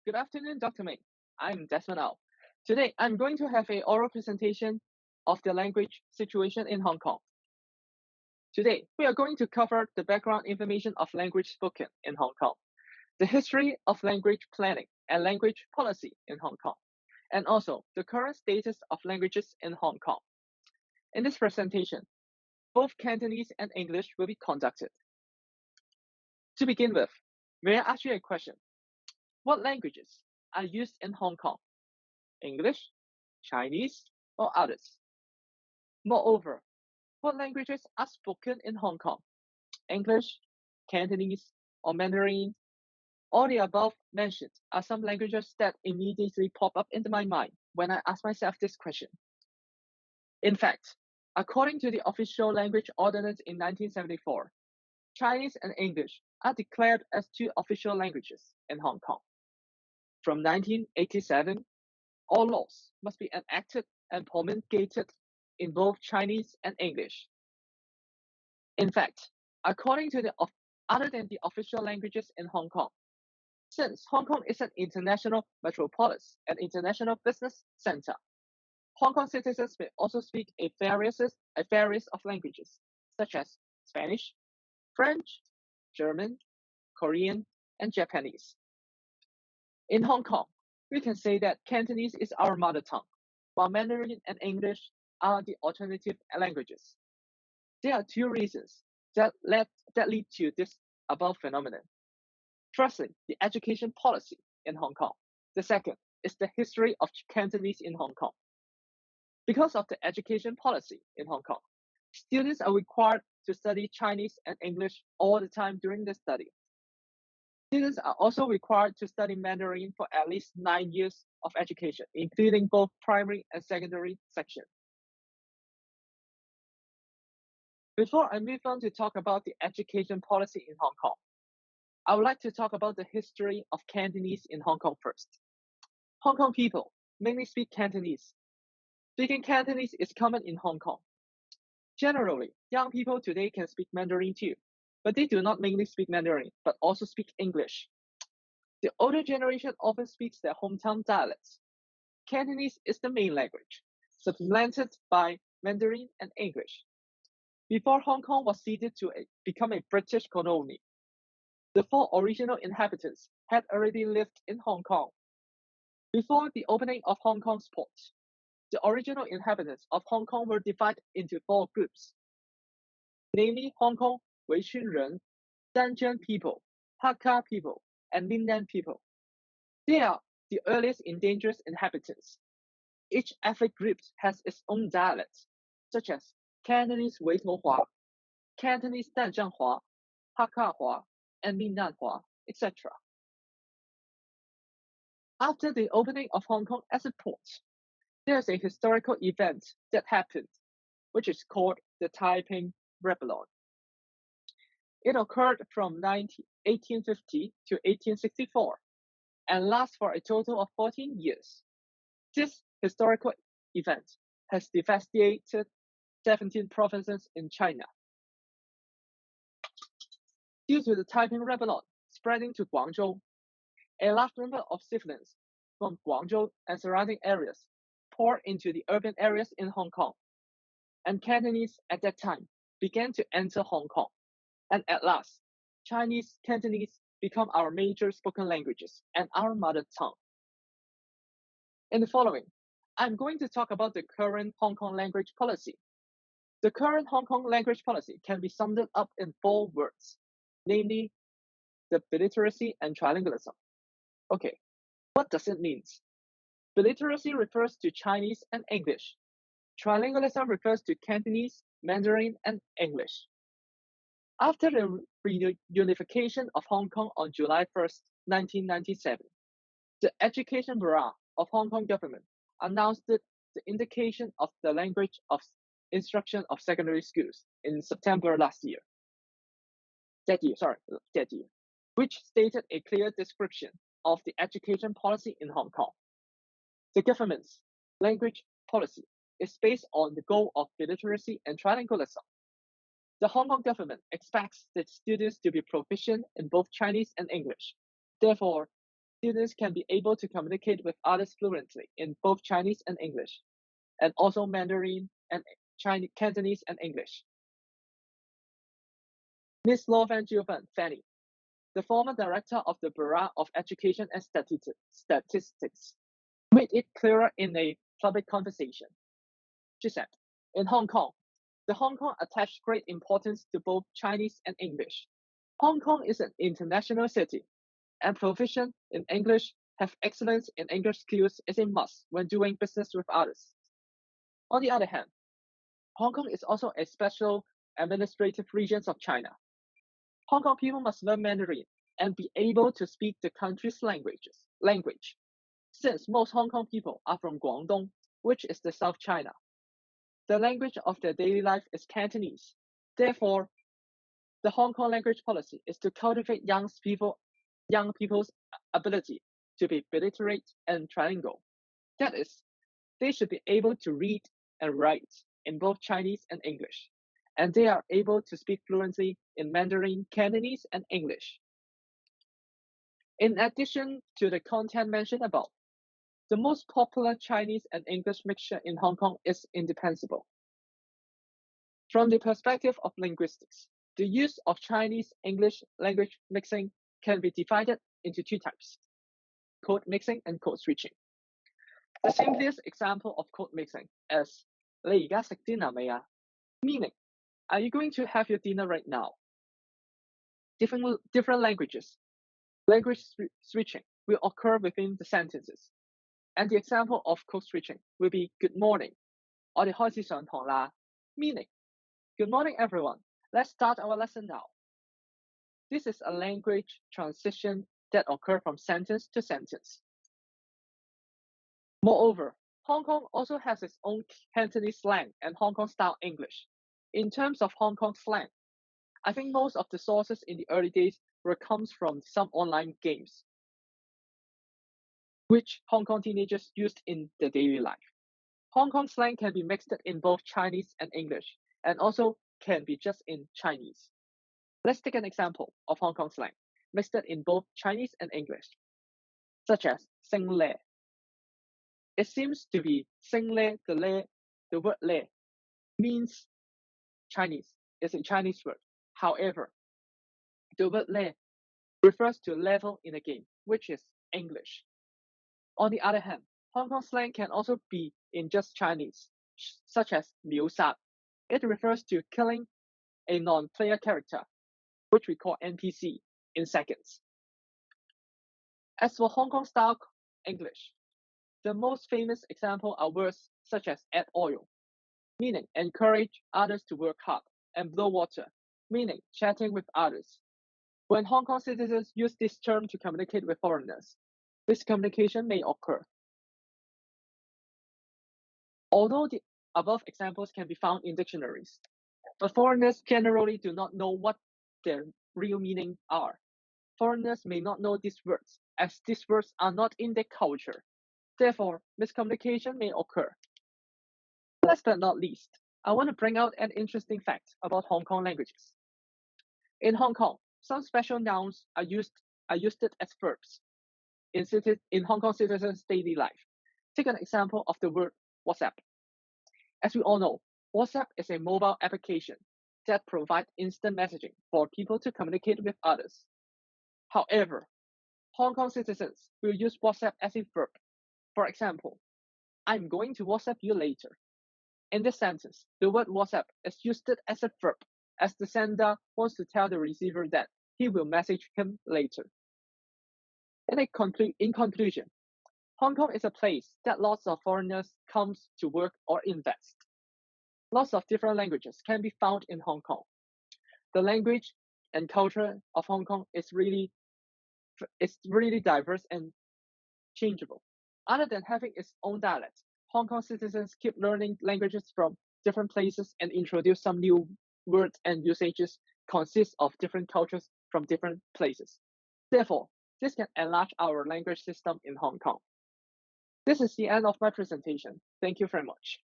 Good afternoon, Dr. Ming. I'm Desmond Au. Today, I'm going to have a oral presentation of the language situation in Hong Kong. Today, we are going to cover the background information of language spoken in Hong Kong, the history of language planning and language policy in Hong Kong, and also the current status of languages in Hong Kong. In this presentation, both Cantonese and English will be conducted. To begin with, may I ask you a question? What languages are used in Hong Kong? English, Chinese, or others? Moreover, what languages are spoken in Hong Kong? English, Cantonese, or Mandarin? All the above mentioned are some languages that immediately pop up into my mind when I ask myself this question. In fact, according to the Official Language Ordinance in 1974, Chinese and English are declared as two official languages in Hong Kong. From 1987, all laws must be enacted and promulgated in both Chinese and English. In fact, according to other than the official languages in Hong Kong, since Hong Kong is an international metropolis and international business center, Hong Kong citizens may also speak a various of languages, such as Spanish, French, German, Korean, and Japanese. In Hong Kong, we can say that Cantonese is our mother tongue, while Mandarin and English are the alternative languages. There are two reasons that lead to this above phenomenon. Firstly, the education policy in Hong Kong. The second is the history of Cantonese in Hong Kong. Because of the education policy in Hong Kong, students are required to study Chinese and English all the time during the study. Students are also required to study Mandarin for at least 9 years of education, including both primary and secondary sections. Before I move on to talk about the education policy in Hong Kong, I would like to talk about the history of Cantonese in Hong Kong first. Hong Kong people mainly speak Cantonese. Speaking Cantonese is common in Hong Kong. Generally, young people today can speak Mandarin too, but they do not mainly speak Mandarin, but also speak English. The older generation often speaks their hometown dialects. Cantonese is the main language, supplemented by Mandarin and English. Before Hong Kong was ceded to become a British colony, the 4 original inhabitants had already lived in Hong Kong. Before the opening of Hong Kong's ports, the original inhabitants of Hong Kong were divided into 4 groups, namely Hong Kong Weicun Ren, Danjian people, Hakka people, and Minnan people. They are the earliest indigenous inhabitants. Each ethnic group has its own dialects, such as Cantonese Weitou-Hua, Cantonese Danjianhua, Hakka-Hua, and Minnan-Hua, etc. After the opening of Hong Kong as a port, there is a historical event that happened, which is called the Taiping Rebellion. It occurred from 1850 to 1864 and lasts for a total of 14 years. This historical event has devastated 17 provinces in China. Due to the Taiping Rebellion spreading to Guangzhou, a large number of civilians from Guangzhou and surrounding areas poured into the urban areas in Hong Kong, and Cantonese at that time began to enter Hong Kong, and at last, Chinese Cantonese become our major spoken languages and our mother tongue. In the following, I'm going to talk about the current Hong Kong language policy. The current Hong Kong language policy can be summed up in 4 words, namely the biliteracy and trilingualism. Okay, what does it mean? Biliteracy refers to Chinese and English. Trilingualism refers to Cantonese, Mandarin, and English. After the reunification of Hong Kong on July 1st, 1997, the Education Bureau of Hong Kong government announced the indication of the language of instruction of secondary schools in September that year, which stated a clear description of the education policy in Hong Kong. The government's language policy is based on the goal of biliteracy and trilingualism. The Hong Kong government expects the students to be proficient in both Chinese and English. Therefore, students can be able to communicate with others fluently in both Chinese and English, and also Mandarin and Chinese, Cantonese and English. Ms. Law Van Jiufen Fanny, the former director of the Bureau of Education and Statistics, made it clearer in a public conversation. She said, in Hong Kong, the Hong Kong attached great importance to both Chinese and English. Hong Kong is an international city, and proficient in English, have excellence in English skills is a must when doing business with others. On the other hand, Hong Kong is also a special administrative region of China. Hong Kong people must learn Mandarin and be able to speak the country's language, since most Hong Kong people are from Guangdong, which is the South China. The language of their daily life is Cantonese. Therefore, the Hong Kong language policy is to cultivate young people's ability to be biliterate and trilingual. That is, they should be able to read and write in both Chinese and English, and they are able to speak fluently in Mandarin, Cantonese, and English. In addition to the content mentioned above, the most popular Chinese and English mixture in Hong Kong is indispensable. From the perspective of linguistics, the use of Chinese-English language mixing can be divided into two types, code mixing and code switching. The simplest example of code mixing is 你而家食 dinner 未啊? Meaning, are you going to have your dinner right now? Different language switching will occur within the sentences. And the example of code switching will be good morning. 我哋開始上堂啦. Meaning, good morning everyone. Let's start our lesson now. This is a language transition that occurs from sentence to sentence. Moreover, Hong Kong also has its own Cantonese slang and Hong Kong style English. In terms of Hong Kong slang, I think most of the sources in the early days comes from some online games, which Hong Kong teenagers used in their daily life. Hong Kong slang can be mixed in both Chinese and English, and also can be just in Chinese. Let's take an example of Hong Kong slang, mixed in both Chinese and English, such as Sing Le. It seems to be Sing Le, the word Le means Chinese. It's a Chinese word. However, the word Le refers to level in a game, which is English. On the other hand, Hong Kong slang can also be in just Chinese, such as Liu Sha. It refers to killing a non-player character, which we call NPC, in seconds. As for Hong Kong style English, the most famous example are words such as add oil, meaning encourage others to work hard, and blow water, meaning chatting with others. When Hong Kong citizens use this term to communicate with foreigners, this communication may occur. Although the above examples can be found in dictionaries, but foreigners generally do not know what their real meaning are. Foreigners may not know these words, as these words are not in their culture. Therefore, miscommunication may occur. Last but not least, I want to bring out an interesting fact about Hong Kong languages. In Hong Kong, some special nouns are used as verbs in Hong Kong citizens' daily life. Take an example of the word WhatsApp. As we all know, WhatsApp is a mobile application that provides instant messaging for people to communicate with others. However, Hong Kong citizens will use WhatsApp as a verb. For example, I'm going to WhatsApp you later. In this sentence, the word WhatsApp is used as a verb, as the sender wants to tell the receiver that he will message him later. In conclusion, Hong Kong is a place that lots of foreigners come to work or invest. Lots of different languages can be found in Hong Kong. The language and culture of Hong Kong is really diverse and changeable. Other than having its own dialect, Hong Kong citizens keep learning languages from different places and introduce some new words and usages consist of different cultures from different places. Therefore, this can enlarge our language system in Hong Kong. This is the end of my presentation. Thank you very much.